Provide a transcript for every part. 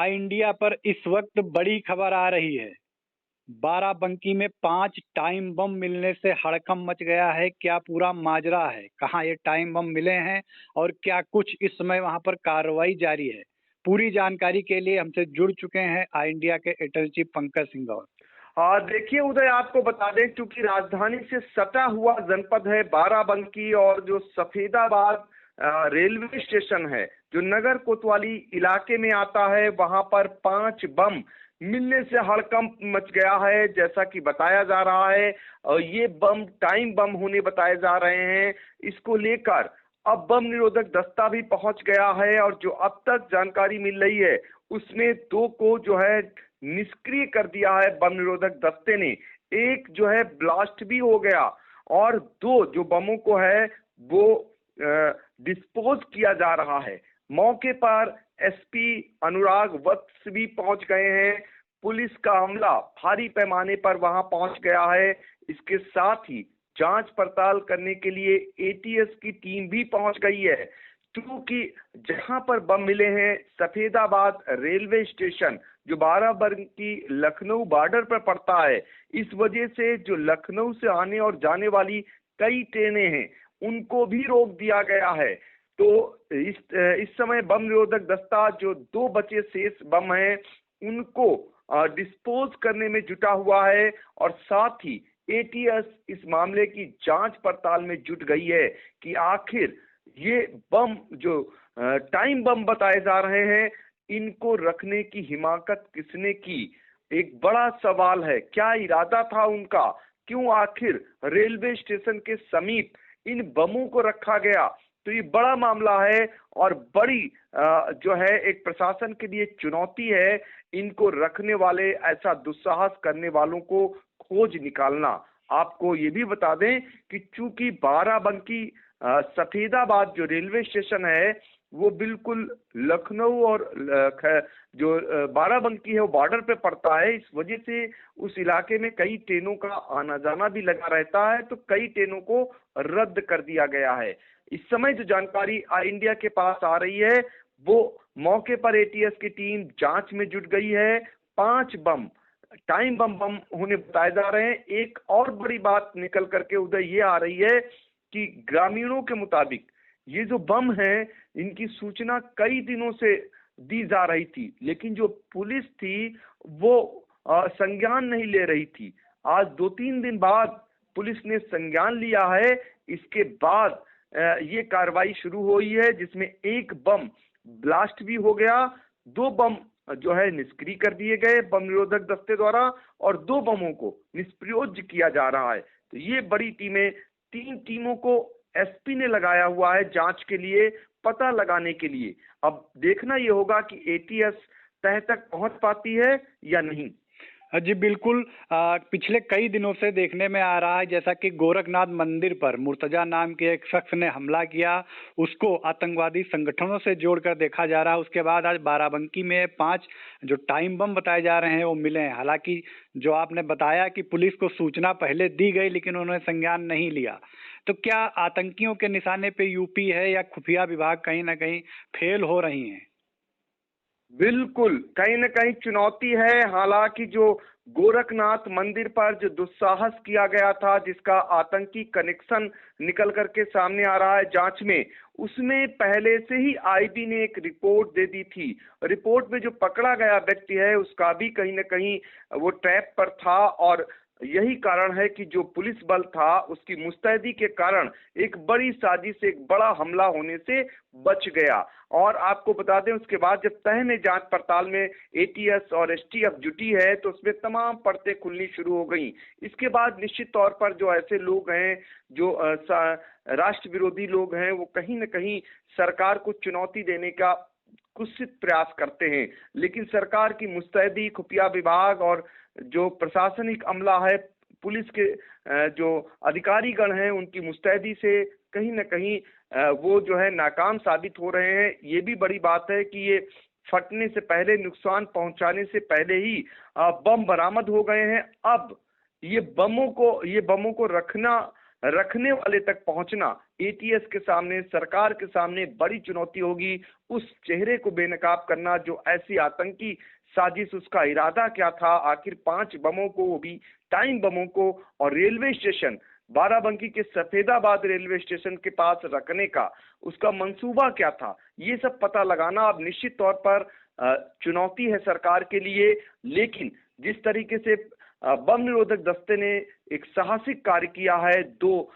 आई India पर इस वक्त बड़ी खबर आ रही है। बाराबंकी में 5 टाइम बम मिलने से हड़कंप मच गया है। क्या पूरा माजरा है? कहाँ ये टाइम बम मिले हैं और क्या कुछ इस समय वहां पर कार्रवाई जारी है? पूरी जानकारी के लिए हमसे जुड़ चुके हैं आई इंडिया के एडिटर चीफ पंकज सिंह गौर। देखिए उदय, आपको बता दें, क्योंकि राजधानी से सटा हुआ जनपद है बाराबंकी और जो सफेदाबाद रेलवे स्टेशन है जो नगर कोतवाली इलाके में आता है, वहां पर 5 बम मिलने से हड़कंप मच गया है, जैसा कि बताया जा रहा है। और ये बम टाइम बम होने बताए जा रहे हैं। इसको लेकर अब बम निरोधक दस्ता भी पहुंच गया है और जो अब तक जानकारी मिल रही है उसमें 2 को जो है निष्क्रिय कर दिया है बम निरोधक दस्ते ने। एक जो है ब्लास्ट भी हो गया और 2 जो बमों को है वो डिस्पोज किया जा रहा है। मौके पर एसपी अनुराग वत्स भी पहुंच गए हैं। पुलिस का अमला भारी पैमाने पर वहां पहुंच गया है। इसके साथ ही जांच पड़ताल करने के लिए एटीएस की टीम भी पहुंच गई है, क्योंकि जहां पर बम मिले हैं सफेदाबाद रेलवे स्टेशन जो बाराबंकी लखनऊ बॉर्डर पर पड़ता है, इस वजह से जो लखनऊ से आने और जाने वाली कई ट्रेनें हैं उनको भी रोक दिया गया है। तो इस समय बम निरोधक दस्ता जो 2 बचे शेष बम हैं उनको डिस्पोज करने में जुटा हुआ है और साथ ही एटीएस इस मामले की जांच पड़ताल में जुट गई है कि आखिर ये बम जो टाइम बम बताए जा रहे हैं इनको रखने की हिमाकत किसने की। एक बड़ा सवाल है, क्या इरादा था उनका, क्यों आखिर रेलवे स्टेशन के समीप इन बमों को रखा गया। तो ये बड़ा मामला है और बड़ी जो है एक प्रशासन के लिए चुनौती है इनको रखने वाले, ऐसा दुस्साहस करने वालों को खोज निकालना। आपको ये भी बता दें कि चूंकि बाराबंकी सफेदाबाद जो रेलवे स्टेशन है वो बिल्कुल लखनऊ और जो बाराबंकी है वो बॉर्डर पे पड़ता है, इस वजह से उस इलाके में कई ट्रेनों का आना जाना भी लगा रहता है, तो कई ट्रेनों को रद्द कर दिया गया है। इस समय जो जानकारी आई इंडिया के पास आ रही है वो मौके पर एटीएस की टीम जांच में जुट गई है। 5 बम टाइम बम होने बताए जा रहे हैं। एक और बड़ी बात निकल करके उधर ये आ रही है कि ग्रामीणों के मुताबिक ये जो बम है इनकी सूचना कई दिनों से दी जा रही थी, लेकिन जो पुलिस थी वो संज्ञान नहीं ले रही थी। आज 2-3 दिन बाद पुलिस ने संज्ञान लिया है। इसके बाद ये कार्रवाई शुरू हुई है जिसमें 1 बम ब्लास्ट भी हो गया, 2 बम जो है निष्क्रिय कर दिए गए बम निरोधक दस्ते द्वारा और 2 बमों को निष्प्रयोज्य किया जा रहा है। तो ये बड़ी टीमें, 3 टीमों को एसपी ने लगाया हुआ है जांच के लिए, पता लगाने के लिए। अब देखना ये होगा कि एटीएस तह तक पहुंच पाती है या नहीं। जी बिल्कुल। पिछले कई दिनों से देखने में आ रहा है जैसा कि गोरखनाथ मंदिर पर मुर्तजा नाम के एक शख्स ने हमला किया, उसको आतंकवादी संगठनों से जोड़कर देखा जा रहा है। उसके बाद आज बाराबंकी में 5 जो टाइम बम बताए जा रहे हैं वो मिले हैं। हालांकि जो आपने बताया कि पुलिस को सूचना पहले दी गई लेकिन उन्होंने संज्ञान नहीं लिया, तो क्या आतंकियों के निशाने पे यूपी है या खुफिया विभाग कहीं ना कहीं फेल हो रही हैं? बिल्कुल, कहीं न कहीं चुनौती है। हालांकि जो गोरखनाथ मंदिर पर जो दुस्साहस किया गया था, जिसका आतंकी कनेक्शन निकल करके सामने आ रहा है जांच में, उसमें पहले से ही आईबी ने एक रिपोर्ट दे दी थी। रिपोर्ट में जो पकड़ा गया व्यक्ति है उसका भी कहीं न कहीं वो ट्रैप पर था और यही कारण है कि जो पुलिस बल था उसकी मुस्तैदी के कारण एक बड़ी साजिश, एक बड़ा हमला होने से बच गया। और आपको बता दें उसके बाद जब तह में जांच पड़ताल में एटीएस और एसटीएफ जुटी है तो उसमें तमाम परतें खुलनी शुरू हो गई। इसके बाद निश्चित तौर पर जो ऐसे लोग हैं जो राष्ट्र विरोधी लोग हैं वो कहीं न कहीं सरकार को चुनौती देने का कुत्सित प्रयास करते हैं, लेकिन सरकार की मुस्तैदी, खुफिया विभाग और जो प्रशासनिक अमला है, पुलिस के जो अधिकारीगण हैं उनकी मुस्तैदी से कहीं न कहीं वो जो है नाकाम साबित हो रहे हैं। ये भी बड़ी बात है कि ये फटने से पहले, नुकसान पहुंचाने से पहले ही बम बरामद हो गए हैं। अब ये बमों को रखना रखने वाले तक पहुंचना एटीएस के सामने, सरकार के सामने बड़ी चुनौती होगी। उस चेहरे को बेनकाब करना, जो ऐसी आतंकी साजिश, उसका इरादा क्या था, आखिर 5 बमों को, वो भी टाइम बमों को, और रेलवे स्टेशन बाराबंकी के सफेदाबाद रेलवे स्टेशन के पास रखने का उसका मंसूबा क्या था, ये सब पता लगाना अब निश्चित तौर पर चुनौती है सरकार के लिए। लेकिन जिस तरीके से बम निरोधक दस्ते ने एक साहसिक कार्य किया है, 2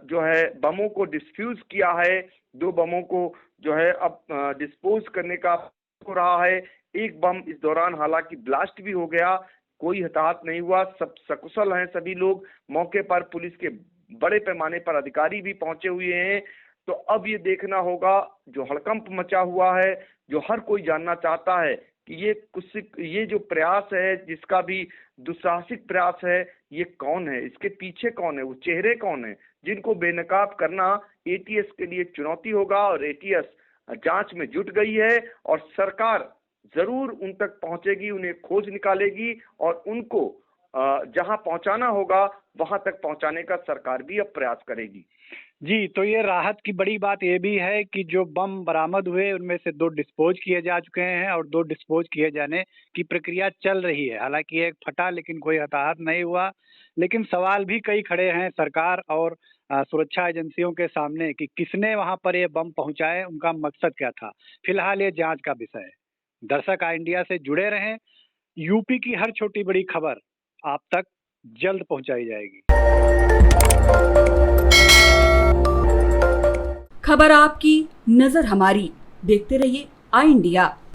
जो है बमों को डिस्फ्यूज किया है, 2 बमों को जो है अब डिस्पोज करने का हो रहा है। एक बम इस दौरान हालांकि ब्लास्ट भी हो गया, कोई हताहत नहीं हुआ, सब सकुशल हैं सभी लोग। मौके पर पुलिस के बड़े पैमाने पर अधिकारी भी पहुंचे हुए हैं। तो अब ये देखना होगा, जो हड़कंप मचा हुआ है, जो हर कोई जानना चाहता है कि ये जो प्रयास है, जिसका भी दुस्साहसिक प्रयास है, ये कौन है, इसके पीछे कौन है, वो चेहरे कौन है, जिनको बेनकाब करना एटीएस के लिए चुनौती होगा। और एटीएस जांच में जुट गई है और सरकार जरूर उन तक पहुंचेगी, उन्हें खोज निकालेगी और उनको जहां पहुंचाना होगा वहां तक पहुंचाने का सरकार भी अब प्रयास करेगी। जी, तो ये राहत की बड़ी बात ये भी है कि जो बम बरामद हुए उनमें से 2 डिस्पोज किए जा चुके हैं और 2 डिस्पोज किए जाने की प्रक्रिया चल रही है। हालांकि एक फटा, लेकिन कोई हताहत नहीं हुआ। लेकिन सवाल भी कई खड़े हैं सरकार और सुरक्षा एजेंसियों के सामने कि किसने वहां पर ये बम पहुंचाए, उनका मकसद क्या था। फिलहाल ये जांच का विषय है। दर्शक इंडिया से जुड़े रहें, यूपी की हर छोटी बड़ी खबर आप तक जल्द पहुंचाई जाएगी। खबर आपकी, नजर हमारी। देखते रहिए आई इंडिया।